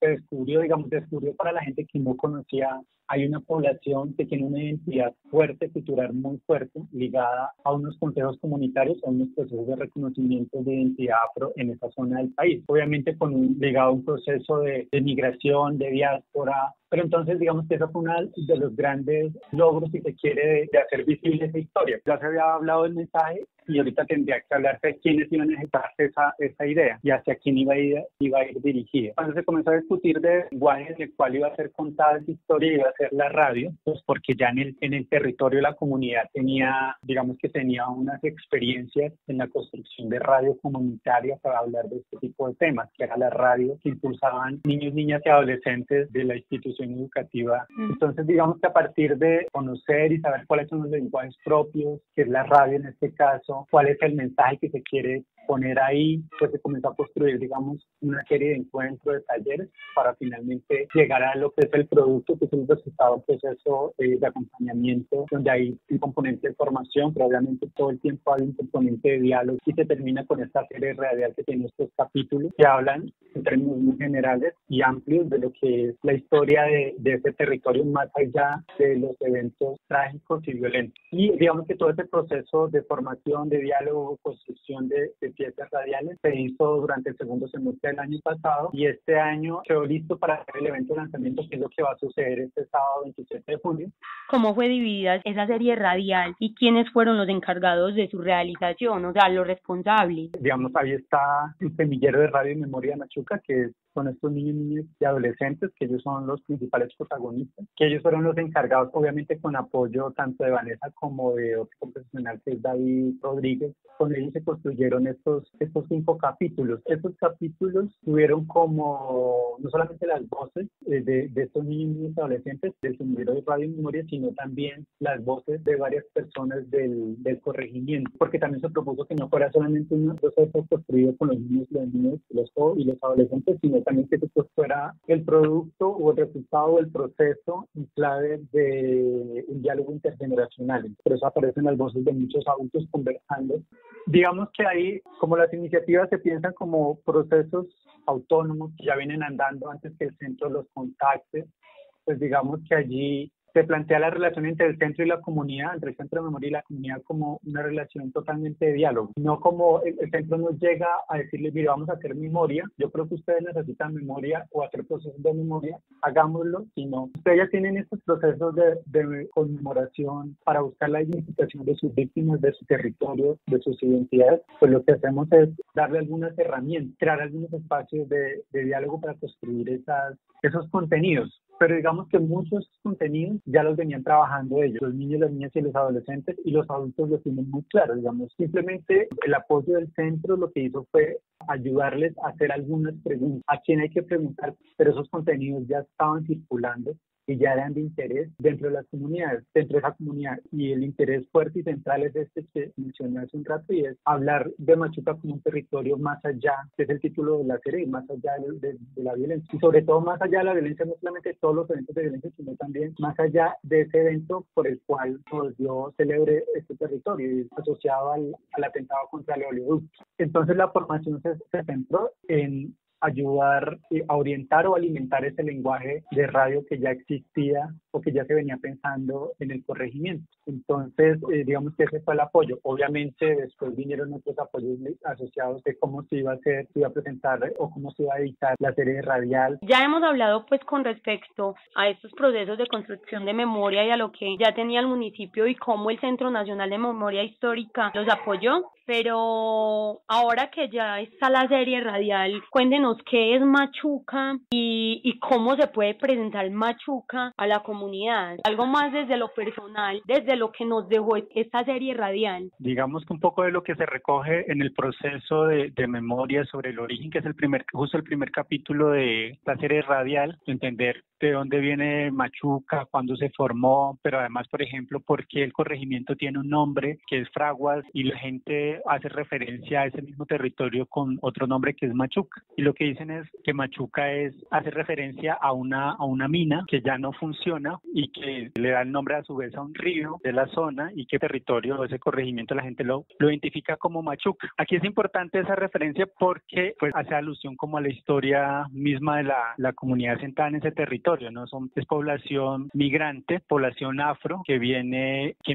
descubrió para la gente que no conocía, hay una población que tiene una identidad fuerte, cultural muy fuerte, ligada a unos consejos comunitarios, a unos procesos de reconocimiento de identidad afro en esa zona del país. Obviamente ligado a un proceso de migración, de diáspora. Pero entonces digamos que eso fue uno de los grandes logros, si se quiere, de hacer visible esa historia. Ya se había hablado del mensaje y ahorita tendría que hablar de quiénes iban a ejecutar esa idea y hacia quién iba a ir dirigida. Cuando se comenzó a discutir del lenguaje en el cual iba a ser contada esa historia, iba a ser la radio, pues porque ya en el territorio la comunidad tenía unas experiencias en la construcción de radio comunitaria para hablar de este tipo de temas, que era la radio que impulsaban niños, niñas y adolescentes de la institución educativa. Entonces digamos que a partir de conocer y saber cuáles son los lenguajes propios, que es la radio en este caso, cuál es el mensaje que se quiere poner ahí, pues se comenzó a construir, digamos, una serie de encuentros, de talleres, para finalmente llegar a lo que es el producto, que es el resultado del proceso de acompañamiento, donde hay un componente de formación, pero obviamente todo el tiempo hay un componente de diálogo, y se termina con esta serie radial que tiene estos capítulos, que hablan en términos muy generales y amplios de lo que es la historia de ese territorio, más allá de los eventos trágicos y violentos. Y digamos que todo ese proceso de formación, de diálogo, construcción de piezas radiales se hizo durante el segundo semestre del año pasado, y este año quedó listo para hacer el evento de lanzamiento, que es lo que va a suceder este sábado 27 de junio. ¿Cómo fue dividida esa serie radial y quiénes fueron los encargados de su realización, o sea, los responsables? Digamos, ahí está el semillero de Radio y Memoria de Machuca, que son estos niños y adolescentes, que ellos son los principales protagonistas, que ellos fueron los encargados, obviamente con apoyo tanto de Vanessa como de otro profesional que es David Rodríguez. Con ellos se construyeron estos 5 capítulos. Estos capítulos tuvieron como no solamente las voces de estos niños y adolescentes del semillero de Radio y Memoria, sino también las voces de varias personas del corregimiento, porque también se propuso que no fuera solamente un proceso construido con los niños y los adolescentes, sino también que esto fuera el producto o el resultado del proceso en clave de un diálogo intergeneracional. Por eso aparecen las voces de muchos adultos conversando. Digamos que ahí, como las iniciativas se piensan como procesos autónomos que ya vienen andando antes que el centro los contacte, pues digamos que allí se plantea la relación entre el centro y la comunidad, entre el centro de memoria y la comunidad como una relación totalmente de diálogo, no como el centro nos llega a decirle, mire, vamos a hacer memoria, yo creo que ustedes necesitan memoria o hacer procesos de memoria, hagámoslo, sino ustedes ya tienen estos procesos de conmemoración para buscar la identificación de sus víctimas, de su territorio, de sus identidades, pues lo que hacemos es darle algunas herramientas, crear algunos espacios de diálogo para construir esos contenidos. Pero digamos que muchos contenidos ya los venían trabajando ellos, los niños, las niñas y los adolescentes, y los adultos lo tienen muy claro, digamos. Simplemente el apoyo del centro lo que hizo fue ayudarles a hacer algunas preguntas, a quién hay que preguntar, pero esos contenidos ya estaban circulando y ya eran de interés dentro de las comunidades, dentro de esa comunidad. Y el interés fuerte y central es este que mencioné hace un rato, y es hablar de Machuca como un territorio más allá, que es el título de la serie, más allá de la violencia. Y sobre todo más allá de la violencia, no solamente todos los eventos de violencia, sino también más allá de ese evento por el cual yo celebre este territorio, y asociado al atentado contra el oleoducto. Entonces la formación se centró en ayudar a orientar o alimentar ese lenguaje de radio que ya existía o que ya se venía pensando en el corregimiento. Entonces, digamos que ese fue el apoyo. Obviamente, después vinieron otros apoyos asociados de cómo se iba a hacer, se iba a presentar o cómo se iba a editar la serie radial. Ya hemos hablado pues con respecto a estos procesos de construcción de memoria y a lo que ya tenía el municipio y cómo el Centro Nacional de Memoria Histórica los apoyó, pero ahora que ya está la serie radial, cuéntenos qué es Machuca y cómo se puede presentar Machuca a la comunidad. Algo más desde lo personal, desde lo que nos dejó esta serie radial. Digamos que un poco de lo que se recoge en el proceso de memoria sobre el origen, que es justo el primer capítulo de la serie radial, entender de dónde viene Machuca, cuándo se formó, pero además, por ejemplo, por qué el corregimiento tiene un nombre que es Fraguas y la gente hace referencia a ese mismo territorio con otro nombre que es Machuca. Y lo que dicen es que Machuca hace referencia a una mina que ya no funciona y que le da el nombre a su vez a un río de la zona, y que territorio o ese corregimiento la gente lo identifica como Machuca. Aquí es importante esa referencia porque pues hace alusión como a la historia misma de la comunidad sentada en ese territorio, ¿no? Es población migrante, población afro que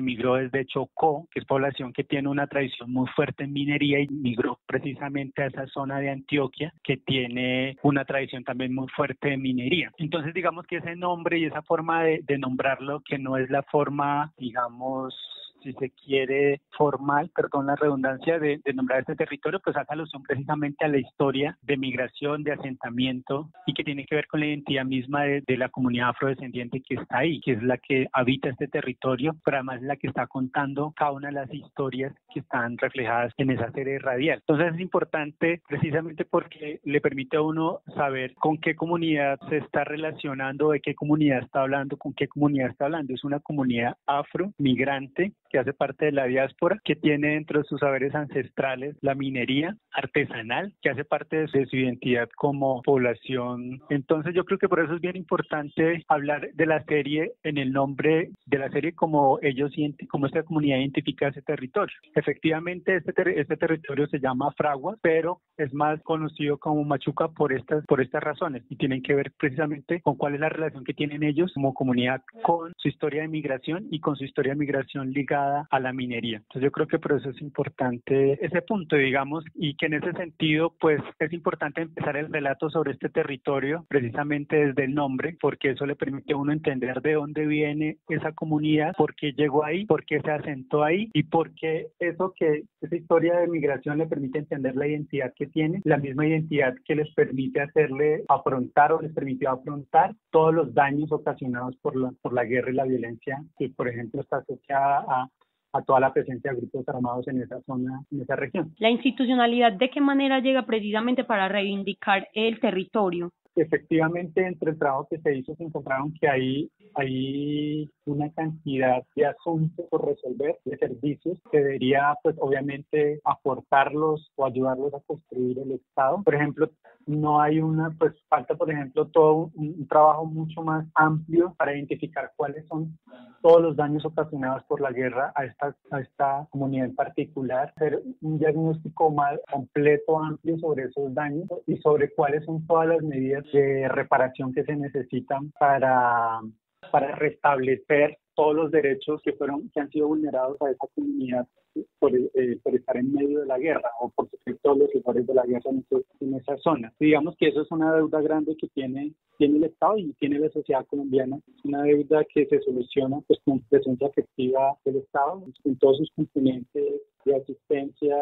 migró desde Chocó, que es población que tiene una tradición muy fuerte en minería y migró precisamente a esa zona de Antioquia que tiene una tradición también muy fuerte de minería. Entonces digamos que ese nombre y esa forma de nombrarlo, que no es la forma, digamos, si se quiere, formal, perdón la redundancia, de nombrar este territorio, pues hace alusión precisamente a la historia de migración, de asentamiento, y que tiene que ver con la identidad misma de la comunidad afrodescendiente que está ahí, que es la que habita este territorio, pero además es la que está contando cada una de las historias que están reflejadas en esa serie radial. Entonces es importante precisamente porque le permite a uno saber con qué comunidad se está relacionando, de qué comunidad está hablando, con qué comunidad está hablando. Es una comunidad afro, migrante, que hace parte de la diáspora, que tiene dentro de sus saberes ancestrales la minería artesanal, que hace parte de su identidad como población. Entonces yo creo que por eso es bien importante hablar de la serie en el nombre de la serie, como esta comunidad identifica ese territorio. Efectivamente, este territorio se llama Fraguas, pero es más conocido como Machuca por estas razones, y tienen que ver precisamente con cuál es la relación que tienen ellos como comunidad con su historia de migración y con su historia de migración ligada a la minería. Entonces yo creo que por eso es importante ese punto, digamos, y que en ese sentido pues es importante empezar el relato sobre este territorio precisamente desde el nombre, porque eso le permite a uno entender de dónde viene esa comunidad, por qué llegó ahí, por qué se asentó ahí, y por qué esa historia de migración le permite entender la identidad que tiene, la misma identidad que les permite hacerle afrontar o les permitió afrontar todos los daños ocasionados por la guerra y la violencia, que por ejemplo está asociada a toda la presencia de grupos armados en esa zona, en esa región. ¿La institucionalidad de qué manera llega precisamente para reivindicar el territorio? Efectivamente, entre el trabajo que se hizo se encontraron que hay una cantidad de asuntos por resolver, de servicios que debería pues obviamente aportarlos o ayudarlos a construir el Estado. Por ejemplo, no hay falta por ejemplo todo un trabajo mucho más amplio para identificar cuáles son todos los daños ocasionados por la guerra a esta comunidad en particular, hacer un diagnóstico más completo, amplio sobre esos daños y sobre cuáles son todas las medidas de reparación que se necesitan para para restablecer todos los derechos que han sido vulnerados a esa comunidad por estar en medio de la guerra o por sufrir todos los errores de la guerra en esa zona. Digamos que eso es una deuda grande que tiene el Estado y tiene la sociedad colombiana. Es una deuda que se soluciona pues, con presencia efectiva del Estado en todos sus componentes de asistencia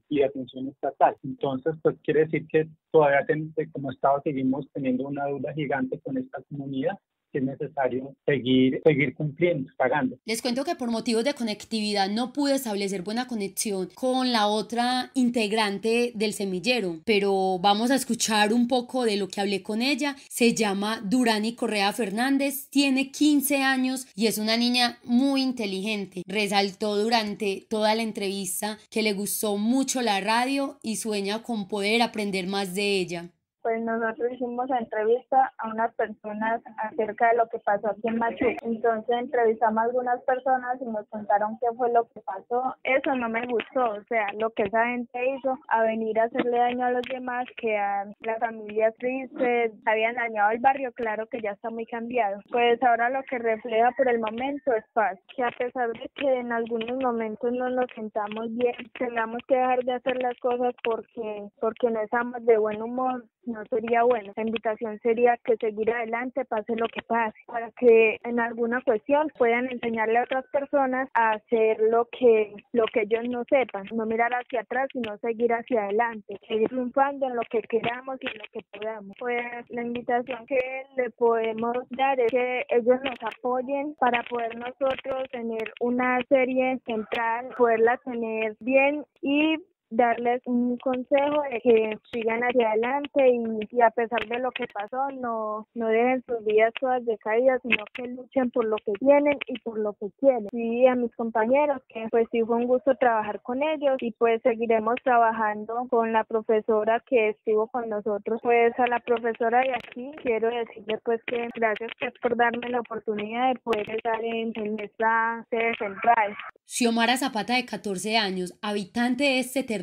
y de atención estatal. Entonces, pues quiere decir que todavía como Estado seguimos teniendo una deuda gigante con esta comunidad, que es necesario seguir cumpliendo, pagando. Les cuento que por motivos de conectividad no pude establecer buena conexión con la otra integrante del semillero, pero vamos a escuchar un poco de lo que hablé con ella. Se llama Durani Correa Fernández, tiene 15 años y es una niña muy inteligente. Resaltó durante toda la entrevista que le gustó mucho la radio y sueña con poder aprender más de ella. Pues nosotros hicimos entrevista a unas personas acerca de lo que pasó aquí en Machuca. Entonces entrevistamos a algunas personas y nos contaron qué fue lo que pasó. Eso no me gustó, o sea, lo que esa gente hizo a venir a hacerle daño a los demás, que a las familias tristes, habían dañado el barrio, claro que ya está muy cambiado. Pues ahora lo que refleja por el momento es paz, que a pesar de que en algunos momentos no nos sentamos bien, tengamos que dejar de hacer las cosas porque no estamos de buen humor, no sería bueno. La invitación sería que seguir adelante, pase lo que pase, para que en alguna cuestión puedan enseñarle a otras personas a hacer lo que ellos no sepan, no mirar hacia atrás, sino seguir hacia adelante, seguir triunfando en lo que queramos y en lo que podamos. Pues la invitación que le podemos dar es que ellos nos apoyen para poder nosotros tener una serie central, poderla tener bien y darles un consejo de que sigan hacia adelante y a pesar de lo que pasó, no dejen sus vidas todas decaídas, sino que luchen por lo que tienen y por lo que quieren. Y a mis compañeros, que pues sí fue un gusto trabajar con ellos y pues seguiremos trabajando con la profesora que estuvo con nosotros. Pues a la profesora de aquí quiero decirle pues que gracias pues, por darme la oportunidad de poder estar en esta sede central. Xiomara Zapata, de 14 años, habitante de este territorio,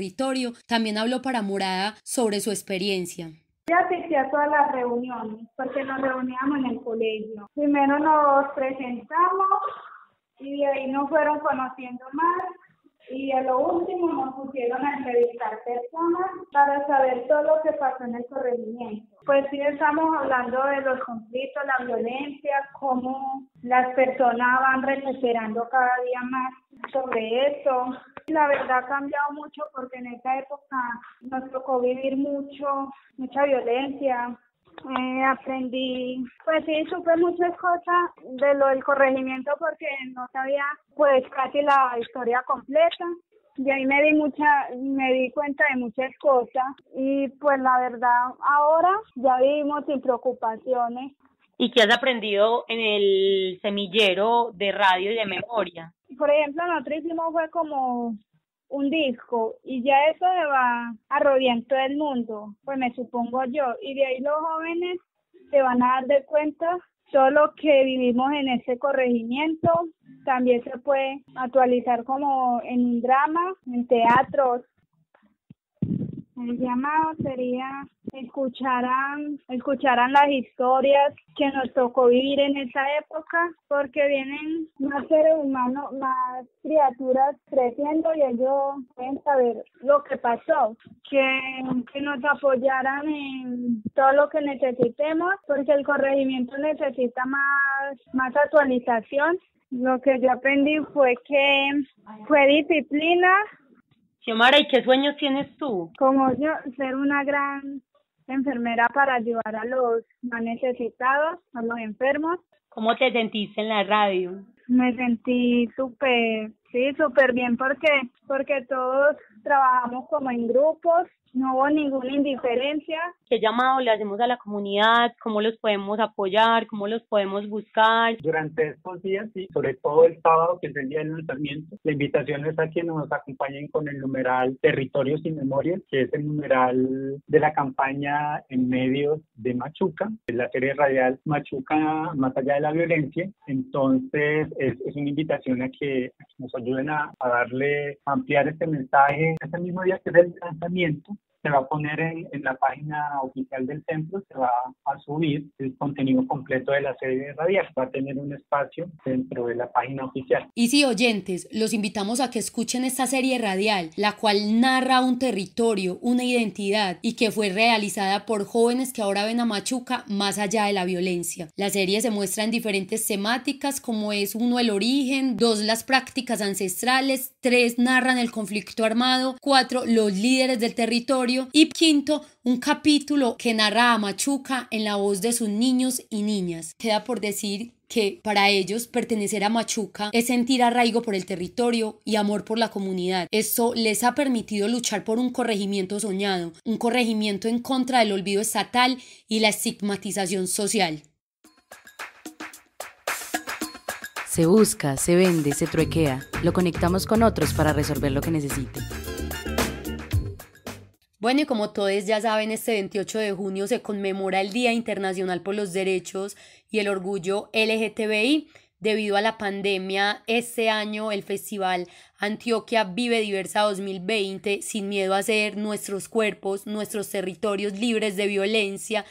también habló para Morada sobre su experiencia. Yo asistí a todas las reuniones porque nos reuníamos en el colegio. Primero nos presentamos y de ahí nos fueron conociendo más y a lo último nos pusieron a entrevistar personas para saber todo lo que pasó en el corregimiento. Pues sí estamos hablando de los conflictos, la violencia, cómo las personas van recuperando cada día más sobre eso. La verdad ha cambiado mucho porque en esa época nos tocó vivir mucha violencia. Aprendí, pues sí, supe muchas cosas de lo del corregimiento porque no sabía pues casi la historia completa. Y ahí me di cuenta de muchas cosas y pues la verdad ahora ya vivimos sin preocupaciones. ¿Y qué has aprendido en el semillero de radio y de memoria? Por ejemplo, nosotros hicimos fue como un disco y ya eso se va a rodear en todo el mundo, pues me supongo yo, y de ahí los jóvenes se van a dar de cuenta todo lo que vivimos en ese corregimiento. También se puede actualizar como en un drama, en teatros. El llamado sería escucharán las historias que nos tocó vivir en esa época, porque vienen más seres humanos, más criaturas creciendo y ellos pueden saber lo que pasó, que nos apoyaran en todo lo que necesitemos, porque el corregimiento necesita más actualización. Lo que yo aprendí fue disciplina. Xiomara, ¿y qué sueños tienes tú? Como yo, ser una gran enfermera para ayudar a los más necesitados, a los enfermos. ¿Cómo te sentiste en la radio? Me sentí súper bien porque todos trabajamos como en grupos, no hubo ninguna indiferencia. ¿Qué llamado le hacemos a la comunidad? ¿Cómo los podemos apoyar? ¿Cómo los podemos buscar? Durante estos días, sí, sobre todo el sábado, que es el día del lanzamiento, la invitación es a que nos acompañen con el numeral Territorios y Memorias, que es el numeral de la campaña En Medios de Machuca, es la serie radial Machuca Más Allá de la Violencia. Entonces, es una invitación a que nos ayuden a ampliar este mensaje ese mismo día que es el lanzamiento. se va a poner en la página oficial del centro, se va a subir el contenido completo de la serie radial, va a tener un espacio dentro de la página oficial. Y sí, oyentes, los invitamos a que escuchen esta serie radial, la cual narra un territorio, una identidad y que fue realizada por jóvenes que ahora ven a Machuca más allá de la violencia. La serie se muestra en diferentes temáticas como es 1 el origen, 2 las prácticas ancestrales, 3 narran el conflicto armado, 4 los líderes del territorio y 5 un capítulo que narra a Machuca en la voz de sus niños y niñas. Queda por decir que para ellos pertenecer a Machuca es sentir arraigo por el territorio y amor por la comunidad. Esto les ha permitido luchar por un corregimiento soñado, un corregimiento en contra del olvido estatal y la estigmatización social. Se busca, se vende, se truequea. Lo conectamos con otros para resolver lo que necesite. Bueno, y como todos ya saben, este 28 de junio se conmemora el Día Internacional por los Derechos y el Orgullo LGTBI. Debido a la pandemia, este año el Festival Antioquia Vive Diversa 2020, sin miedo a ser nuestros cuerpos, nuestros territorios libres de violencia,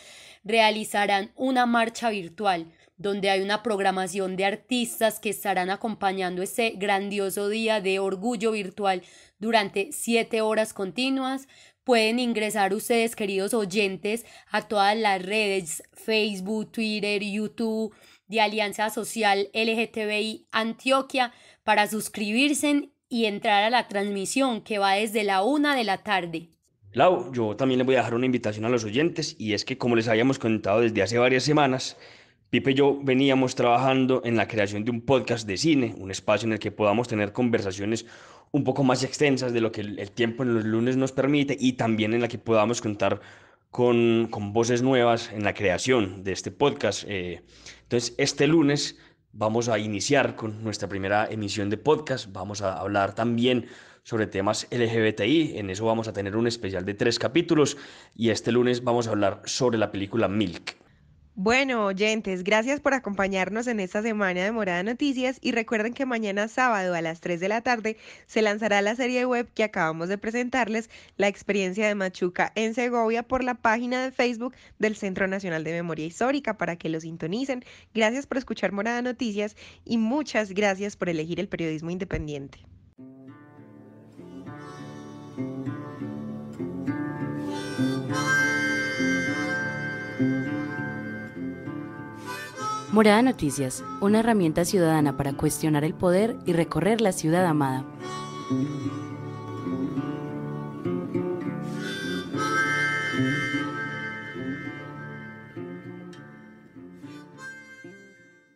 realizarán una marcha virtual donde hay una programación de artistas que estarán acompañando este grandioso día de orgullo virtual durante 7 horas continuas. Pueden ingresar ustedes, queridos oyentes, a todas las redes, Facebook, Twitter, YouTube, de Alianza Social LGTBI Antioquia para suscribirse y entrar a la transmisión que va desde la 1 de la tarde. Lau, yo también les voy a dejar una invitación a los oyentes y es que como les habíamos contado desde hace varias semanas, Pipe y yo veníamos trabajando en la creación de un podcast de cine, un espacio en el que podamos tener conversaciones un poco más extensas de lo que el tiempo en los lunes nos permite y también en la que podamos contar con voces nuevas en la creación de este podcast. Entonces, este lunes vamos a iniciar con nuestra primera emisión de podcast. Vamos a hablar también sobre temas LGBTI. En eso vamos a tener un especial de 3 capítulos y este lunes vamos a hablar sobre la película Milk. Bueno, oyentes, gracias por acompañarnos en esta semana de Morada Noticias y recuerden que mañana sábado a las 3 de la tarde se lanzará la serie web que acabamos de presentarles, La experiencia de Machuca en Segovia, por la página de Facebook del Centro Nacional de Memoria Histórica para que lo sintonicen. Gracias por escuchar Morada Noticias y muchas gracias por elegir el periodismo independiente. Morada Noticias, una herramienta ciudadana para cuestionar el poder y recorrer la ciudad amada.